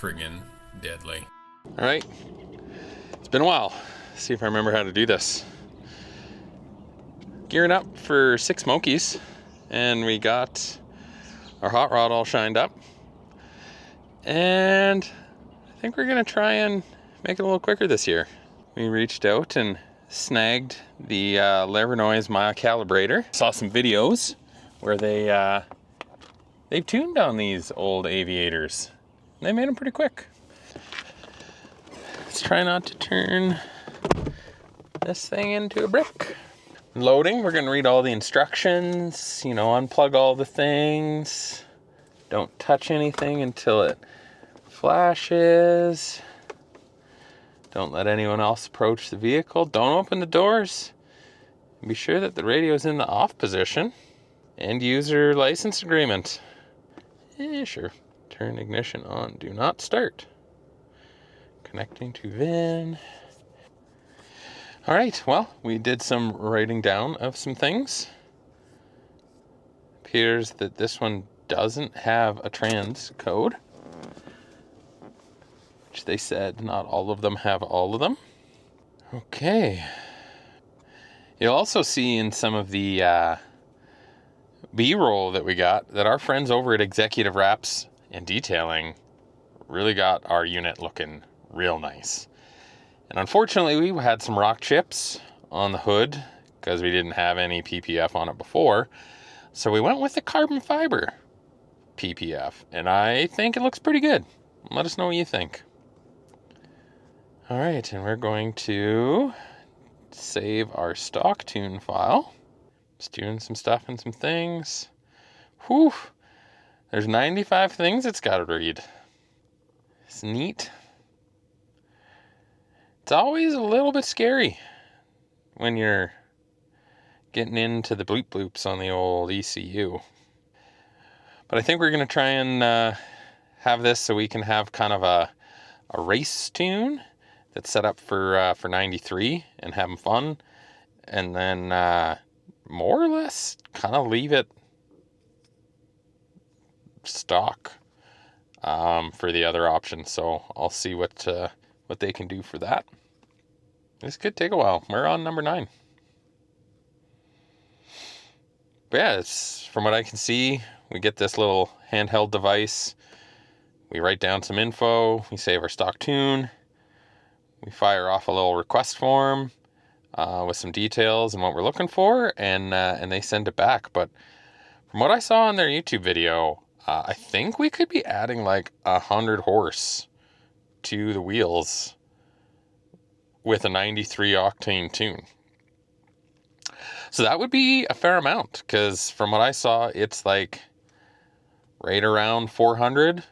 friggin' deadly. All right, it's been a while. Let's see if I remember how to do this. Gearing up for 6 Smokies, and we got our hot rod all shined up. And I think we're gonna try and make it a little quicker this year. We reached out and snagged the Livernois MyCalibrator. Saw some videos where they've tuned on these old Aviators. They made them pretty quick. Let's try not to turn this thing into a brick. Loading, we're gonna read all the instructions, you know, unplug all the things. Don't touch anything until it flashes. Don't let anyone else approach the vehicle. Don't open the doors. Be sure that the radio is in the off position. End user license agreement. Yeah, sure. Turn ignition on. Do not start. Connecting to VIN. All right, well, we did some writing down of some things. Appears that this one doesn't have a trans code, which they said not all of them have all of them. Okay. You'll also see in some of the B-roll that we got that our friends over at Executive Wraps and Detailing really got our unit looking real nice. And unfortunately, we had some rock chips on the hood because we didn't have any PPF on it before. So we went with the carbon fiber PPF, and I think it looks pretty good. Let us know what you think. All right, and we're going to save our stock tune file. Just doing some stuff and some things. Whew, there's 95 things it's got to read. It's neat. It's always a little bit scary when you're getting into the bleep bloops on the old ECU. But I think we're going to try and have this so we can have kind of a race tune that's set up for 93 and having fun. And then more or less kind of leave it stock for the other options. So I'll see what they can do for that. This could take a while. We're on number 9. But yeah, it's, from what I can see, we get this little handheld device. We write down some info. We save our stock tune. We fire off a little request form with some details and what we're looking for, and they send it back. But from what I saw in their YouTube video, I think we could be adding like 100 horse to the wheels with a 93 octane tune. So that would be a fair amount, because from what I saw, it's like right around 400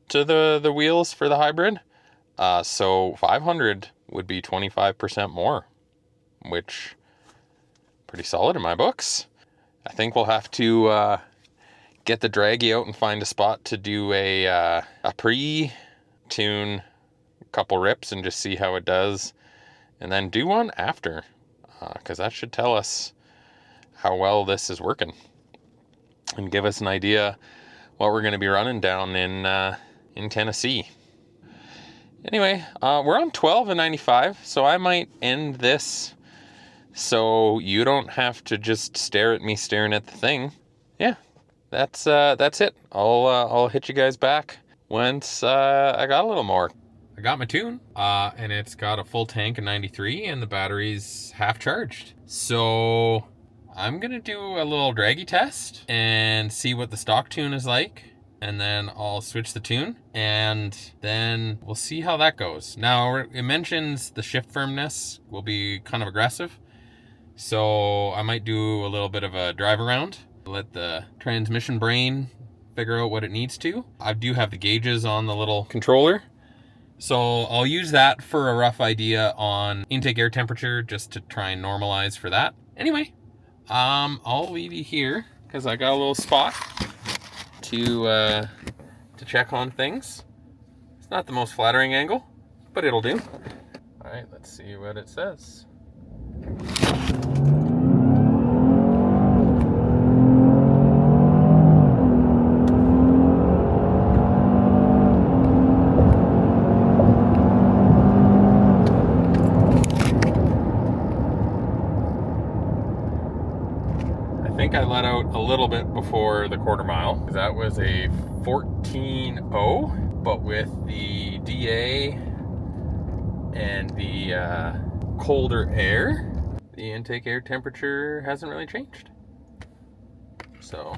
to the wheels for the hybrid. So 500 would be 25% more, which pretty solid in my books. I think we'll have to get the draggy out and find a spot to do a pre-tune couple rips and just see how it does, and then do one after, because that should tell us how well this is working and give us an idea what we're going to be running down in Tennessee. Anyway, we're on 12 and 95, so I might end this so you don't have to just stare at me staring at the thing. Yeah, that's it. I'll hit you guys back once I got a little more. I got my tune, and it's got a full tank of 93, and the battery's half charged. So I'm gonna do a little draggy test and see what the stock tune is like, and then I'll switch the tune, and then we'll see how that goes. Now, it mentions the shift firmness will be kind of aggressive, so I might do a little bit of a drive around, let the transmission brain figure out what it needs to. I do have the gauges on the little controller, so I'll use that for a rough idea on intake air temperature, just to try and normalize for that. Anyway, I'll leave you here because I got a little spot to check on things. It's not the most flattering angle, but it'll do. All right, let's see what it says. think I let out a little bit before the quarter mile. That was a 14.0, but with the DA and the colder air, the intake air temperature hasn't really changed. So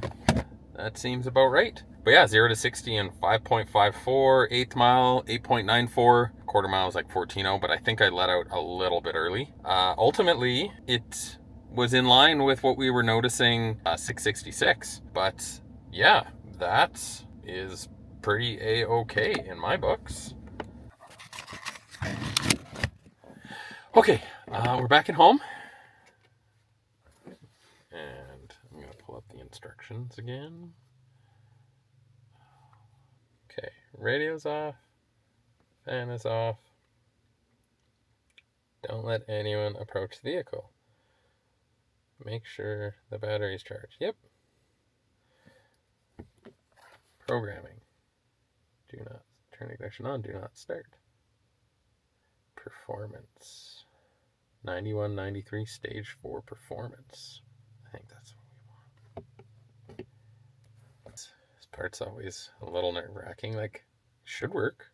that seems about right. But yeah, 0 to 60 in 5.54, 8th mile, 8.94, quarter mile was like 14.0, but I think I let out a little bit early. Ultimately, it was in line with what we were noticing, 666. But yeah, that is pretty a-okay in my books. Okay, we're back at home. And I'm going to pull up the instructions again. Okay, radio's off, fan is off. Don't let anyone approach the vehicle. Make sure the battery's charged. Yep. Programming. Do not turn ignition on, do not start. Performance. 91, 93, stage 4 performance. I think that's what we want. This part's always a little nerve-wracking. Like, should work.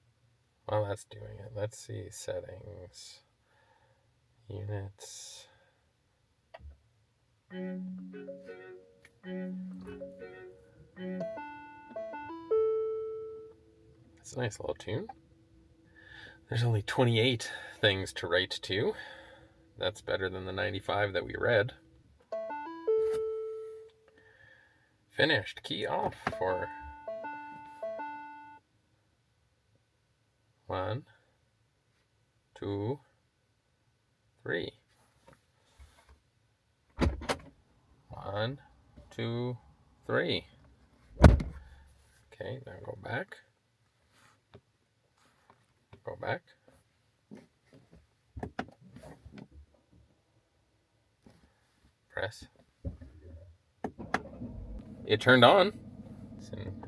Well, that's doing it. Let's see, settings. Units. It's a nice little tune. There's only 28 things to write to. That's better than the 95 that we read. Finished. Key off for 1, 2, 3. 1, 2, 3. Okay, now go back. Go back. Press. It turned on. It's in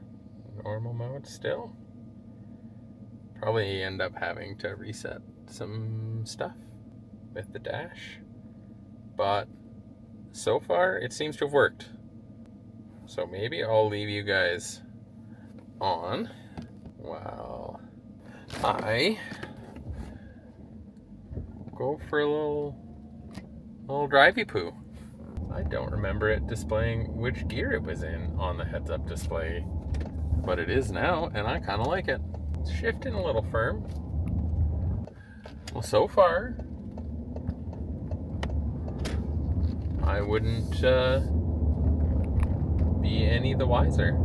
normal mode still. Probably end up having to reset some stuff with the dash. But so far, it seems to have worked. So maybe I'll leave you guys on while I go for a little drivey poo. I don't remember it displaying which gear it was in on the heads-up display, but it is now, and I kind of like it. It's shifting a little firm. Well, so far, I wouldn't be any the wiser.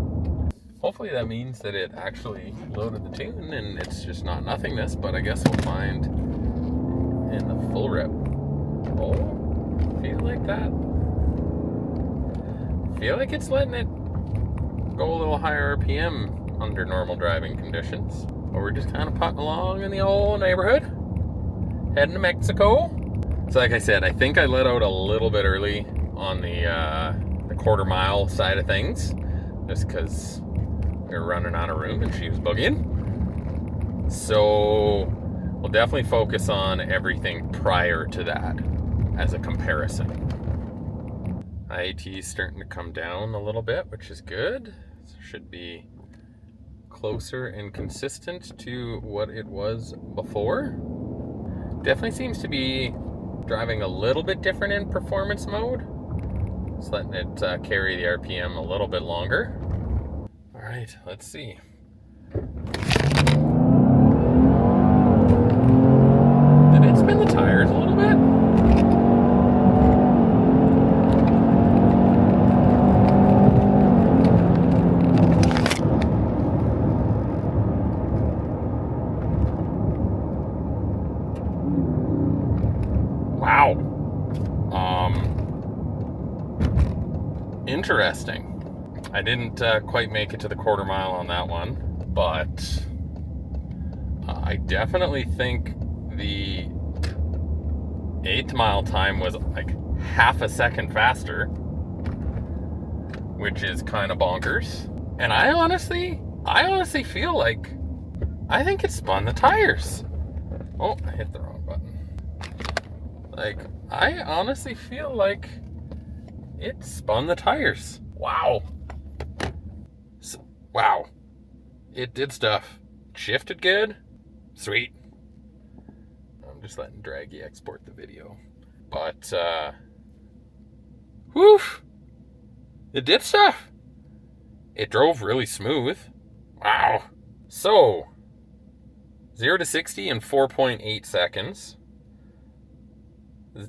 Hopefully that means that it actually loaded the tune and it's just not nothingness, but I guess we'll find in the full rep. Oh, feel like that. Feel like it's letting it go a little higher RPM under normal driving conditions. But we're just kind of putting along in the old neighborhood, heading to Mexico. So like I said, I think I let out a little bit early on the quarter mile side of things, just because we were running out of room and she was boogieing. So we'll definitely focus on everything prior to that as a comparison. IAT is starting to come down a little bit, which is good. So should be closer and consistent to what it was before. Definitely seems to be driving a little bit different in performance mode. Just letting it carry the RPM a little bit longer. All right, let's see. Did it spin the tires a little bit? Wow. Interesting. I didn't quite make it to the quarter mile on that one, but I definitely think the 8th mile time was like half a second faster, which is kind of bonkers. And I honestly feel like I think it spun the tires. Oh, I hit the wrong button. Like, I honestly feel like It spun the tires. Wow. Wow. It did stuff. Shifted good. Sweet. I'm just letting Draggy export the video. But, woof. It did stuff. It drove really smooth. Wow. So, 0 to 60 in 4.8 seconds.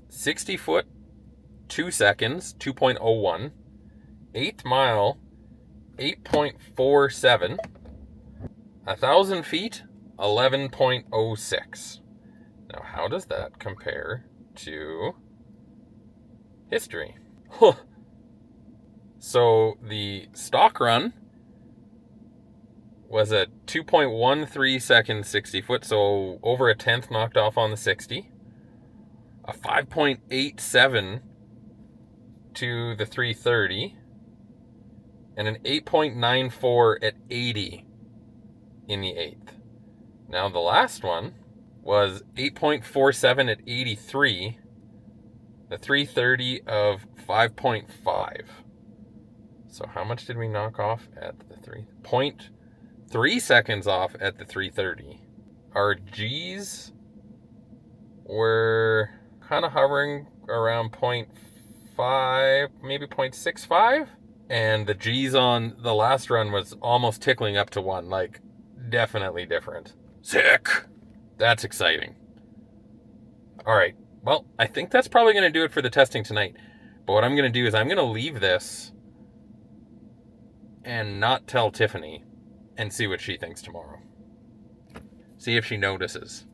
60 foot, 2 seconds, 2.01. 8th mile, 8.47. 1,000 feet, 11.06. Now, how does that compare to history? Huh. So, the stock run was a 2.13 seconds 60 foot, so over a tenth knocked off on the 60. A 5.87 to the 330. And an 8.94 at 80 in the 8th. Now the last one was 8.47 at 83. The 330 of 5.5. So how much did we knock off at the 3 seconds off at the 330. Our G's were kind of hovering around 0.5, maybe 0.65. And the G's on the last run was almost tickling up to 1, like definitely different. Sick! That's exciting. All right, well, I think that's probably going to do it for the testing tonight. But what I'm going to do is I'm going to leave this and not tell Tiffany and see what she thinks tomorrow. See if she notices.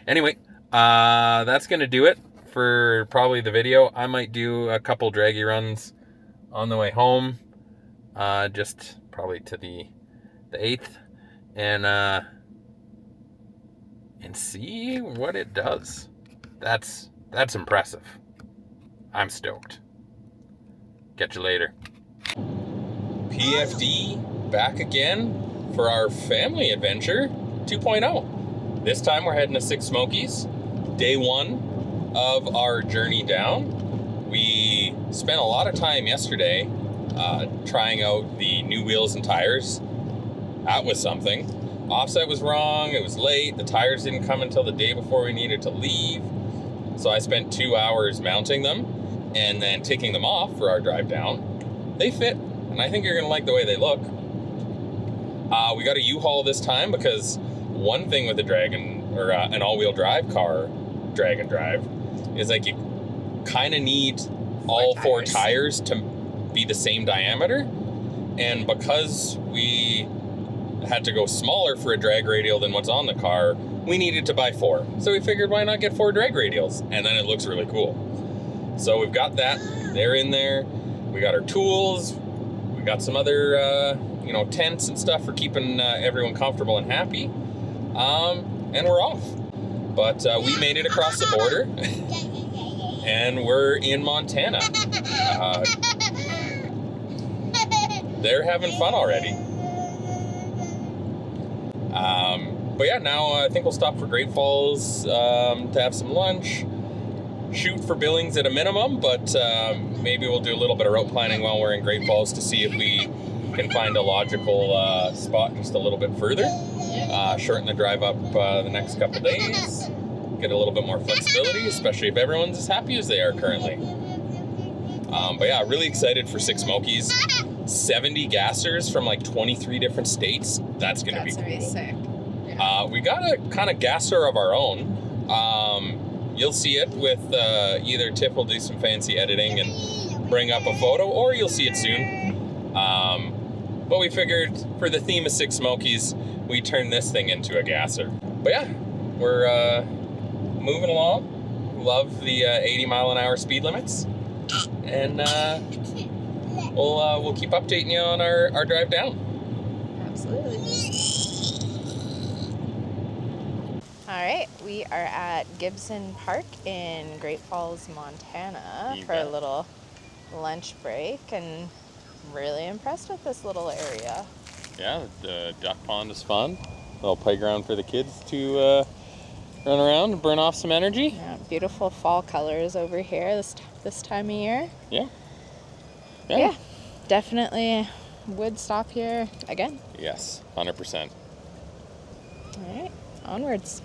Anyway, that's going to do it for probably the video. I might do a couple draggy runs on the way home, just probably to the 8th, and see what it does. That's impressive. I'm stoked. Catch you later. PFD back again for our family adventure 2.0. This time we're heading to Six Smokies. Day 1 of our journey down. We spent a lot of time yesterday trying out the new wheels and tires. That was something. Offset was wrong, it was late, the tires didn't come until the day before we needed to leave. So I spent 2 hours mounting them and then taking them off for our drive down. They fit, and I think you're gonna like the way they look. We got a U-Haul this time because one thing with a an all-wheel drive car, drag and drive, is like you kind of need all 4 tires to be the same diameter. And because we had to go smaller for a drag radial than what's on the car, we needed to buy 4. So we figured, why not get 4 drag radials? And then it looks really cool. So we've got that. They're in there. We got our tools. We got some other, tents and stuff for keeping everyone comfortable and happy. And we're off. But we made it across the border. And we're in Montana. They're having fun already. But yeah, now I think we'll stop for Great Falls to have some lunch, shoot for Billings at a minimum, but maybe we'll do a little bit of route planning while we're in Great Falls to see if we can find a logical spot just a little bit further. Shorten the drive up the next couple days, get a little bit more flexibility, especially if everyone's as happy as they are currently. But yeah, really excited for Six Smokies. 70 gassers from like 23 different states. That's gonna be cool. Really sick. Yeah. We got a kind of gasser of our own. You'll see it with either Tiff will do some fancy editing and bring up a photo, or you'll see it soon. But we figured for the theme of Six Smokies, we turn this thing into a gasser. But yeah, we're moving along. Love the 80-mile-an-hour speed limits, and we'll keep updating you on our drive down. Absolutely. All right, we are at Gibson Park in Great Falls, Montana for a little lunch break, and I'm really impressed with this little area. Yeah, the duck pond is fun. A little playground for the kids to run around and burn off some energy. Yeah, beautiful fall colors over here this time of year. Yeah. Yeah, definitely would stop here again. Yes, 100%. All right, onwards.